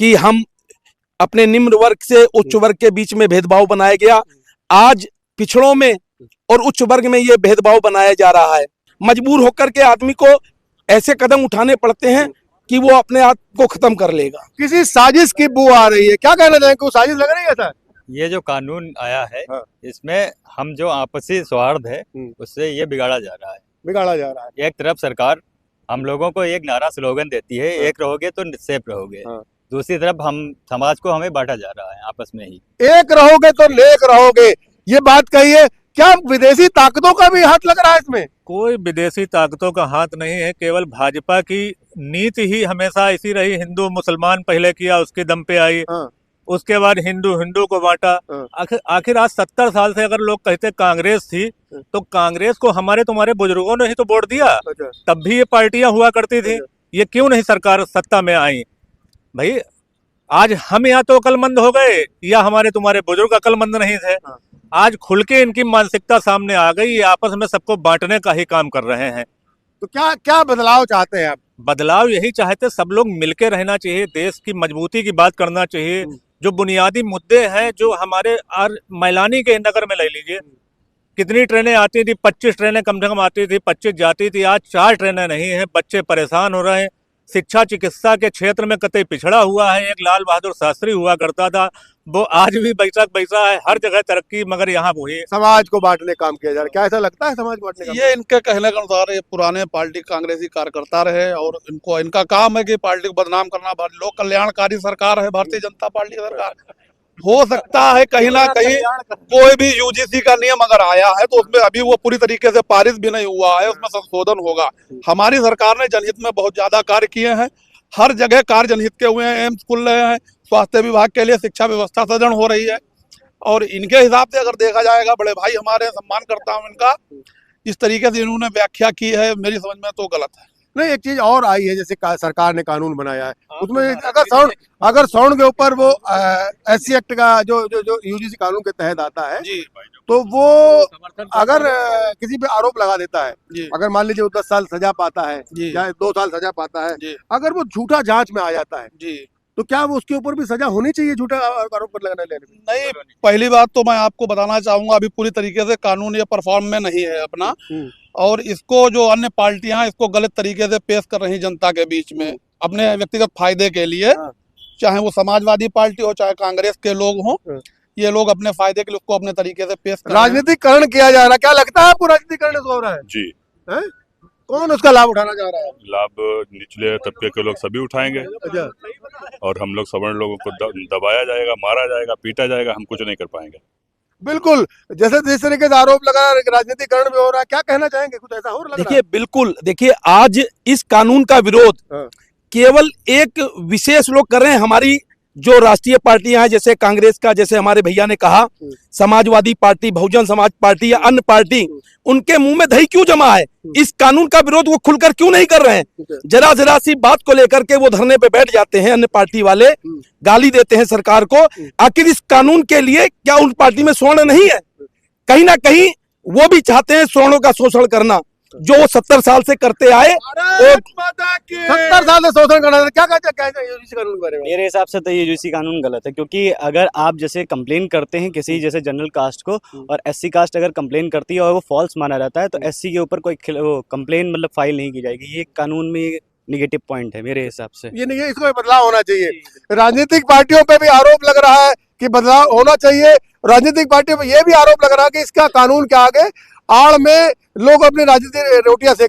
कि हम अपने निम्न वर्ग से उच्च वर्ग के बीच में भेदभाव बनाया गया। आज पिछड़ों में और उच्च वर्ग में ये भेदभाव बनाया जा रहा है। मजबूर होकर के आदमी को ऐसे कदम उठाने पड़ते हैं कि वो अपने आप को खत्म कर लेगा। किसी साजिश की बू आ रही है, क्या कहना चाहेंगे? कोई साजिश लग रही है सर? ये जो कानून आया है, हाँ। इसमें हम जो आपसी सौहार्द है उससे ये बिगाड़ा जा रहा है। बिगाड़ा जा रहा है। एक तरफ सरकार हम लोगों को एक नारा स्लोगन देती है, एक रहोगे तो सेफ रहोगे। हाँ। दूसरी तरफ हम समाज को हमें बांटा जा रहा है आपस में ही। एक रहोगे तो नेक रहोगे, ये बात कही है। क्या विदेशी ताकतों का भी हाथ लग रहा है इसमें? कोई विदेशी ताकतों का हाथ नहीं है, केवल भाजपा की नीति ही हमेशा ऐसी रही। हिंदू मुसलमान पहले किया, उसके दम पे आई। हाँ। उसके बाद हिंदू हिंदू को बांटा। हाँ। आखिर आज 70 साल से अगर लोग कहते कांग्रेस थी, तो कांग्रेस को हमारे तुम्हारे बुजुर्गों ने ही तो वोट दिया। अच्छा। तब भी ये पार्टियां हुआ करती थी। ये क्यों नहीं सरकार सत्ता में आई? भाई आज हम यहाँ तो अक्लमंद हो गए या हमारे तुम्हारे बुजुर्ग अक्लमंद नहीं थे? आज खुल के इनकी मानसिकता सामने आ गई। ये आपस में सबको बांटने का ही काम कर रहे हैं। तो क्या क्या बदलाव चाहते हैं आप? बदलाव यही चाहते, सब लोग मिलके रहना चाहिए, देश की मजबूती की बात करना चाहिए। जो बुनियादी मुद्दे हैं, जो हमारे मैलानी के नगर में ले लीजिए, कितनी ट्रेनें आती थी? 25 ट्रेनें कम से कम आती थी, 25 जाती थी। आज 4 ट्रेनें नहीं है। बच्चे परेशान हो रहे हैं। शिक्षा चिकित्सा के क्षेत्र में कतई पिछड़ा हुआ है। एक लाल बहादुर शास्त्री हुआ करता था, वो आज भी बैसा है। हर जगह तरक्की, मगर यहाँ वही समाज को बांटने काम किया जा रहा है। क्या ऐसा लगता है समाज बांटने का? ये इनके कहने के अनुसार ये पुराने पार्टी कांग्रेसी कार्यकर्ता रहे और इनका काम है कि पार्टी को बदनाम करना। लोक कल्याणकारी सरकार है भारतीय जनता पार्टी की सरकार। हो सकता है कहीं ना कहीं कोई भी यूजीसी का नियम अगर आया है तो उसमें अभी वो पूरी तरीके से पारित भी नहीं हुआ है, उसमें संशोधन होगा। हमारी सरकार ने जनहित में बहुत ज्यादा कार्य किए हैं। हर जगह कार्य जनहित के हुए हैं। एम्स खुल रहे हैं, स्वास्थ्य विभाग के लिए शिक्षा व्यवस्था सृजन हो रही है। और इनके हिसाब से अगर देखा जाएगा, बड़े भाई हमारे, सम्मान करता हूं इनका, इस तरीके से इन्होंने व्याख्या की है, मेरी समझ में तो गलत है। नहीं, एक चीज और आई है, जैसे सरकार ने कानून बनाया है, उसमें अगर साउंड के ऊपर वो SC एक्ट का जो यूजीसी कानून के तहत आता है जी, तो वो अगर किसी पे आरोप लगा देता है, अगर मान लीजिए वो 10 साल सजा पाता है या 2 साल सजा पाता है, अगर वो झूठा जांच में आ जाता है जी, तो क्या वो उसके ऊपर भी सजा होनी चाहिए झूठा आरोप पर लगाने लेने? नहीं, पहली बात तो मैं आपको बताना चाहूंगा, अभी पूरी तरीके से कानून ये परफॉर्म में नहीं है अपना। और इसको जो अन्य पार्टियां हैं, इसको गलत तरीके से पेश कर रही जनता के बीच में अपने व्यक्तिगत फायदे के लिए। चाहे वो समाजवादी पार्टी हो, चाहे कांग्रेस के लोग हों, ये लोग अपने फायदे के लिए उसको अपने तरीके से पेश कर रहे हैं। राजनीतिकरण किया जा रहा है। क्या लगता है आपको राजनीतिकरण हो रहा है? जी। है? कौन उसका लाभ उठाना चाह रहा है? लाभ निचले तबके के लोग सभी उठाएंगे और हम लोग सवर्ण लोगों को दबाया जाएगा, मारा जाएगा, पीटा जाएगा, हम कुछ नहीं कर पाएंगे। बिल्कुल, जैसे जिस तरीके से आरोप लगा राजनीतिकरण भी हो रहा है, क्या कहना चाहेंगे? कुछ ऐसा हो रहा है? देखिए, बिल्कुल, देखिए आज इस कानून का विरोध केवल एक विशेष लोग कर रहे हैं। हमारी जो राष्ट्रीय पार्टियां हैं, जैसे कांग्रेस का, जैसे हमारे भैया ने कहा, समाजवादी पार्टी, बहुजन समाज पार्टी या अन्य पार्टी, उनके मुंह में दही क्यों जमा है? इस कानून का विरोध वो खुलकर क्यों नहीं कर रहे हैं? जरा सी बात को लेकर के वो धरने पे बैठ जाते हैं। अन्य पार्टी वाले गाली देते हैं सरकार को। आखिर इस कानून के लिए क्या उन पार्टी में स्वर्ण नहीं है? कहीं ना कहीं वो भी चाहते हैं स्वर्णों का शोषण करना, जो वो 70 साल से करते आए। 70 साल से शोषण करना, क्या कहते हैं यूजीसी कानून के बारे में? मेरे हिसाब से तो ये यूजीसी कानून गलत है, क्योंकि अगर आप जैसे कंप्लेन करते हैं किसी जैसे जनरल कास्ट को, और SC कास्ट अगर कंप्लेन करती है और वो फॉल्स माना रहता है, तो SC के ऊपर कोई कंप्लेन मतलब फाइल नहीं की जाएगी। ये कानून में निगेटिव पॉइंट है मेरे हिसाब से। ये नहीं है, इसको बदलाव होना चाहिए। राजनीतिक पार्टियों पे भी आरोप लग रहा है कि बदलाव होना चाहिए। राजनीतिक पार्टियों पे ये भी आरोप लग रहा है कि इसका कानून के आगे आड़ में लोग अपनी राजनीतिक रोटियां सेक रहे हैं।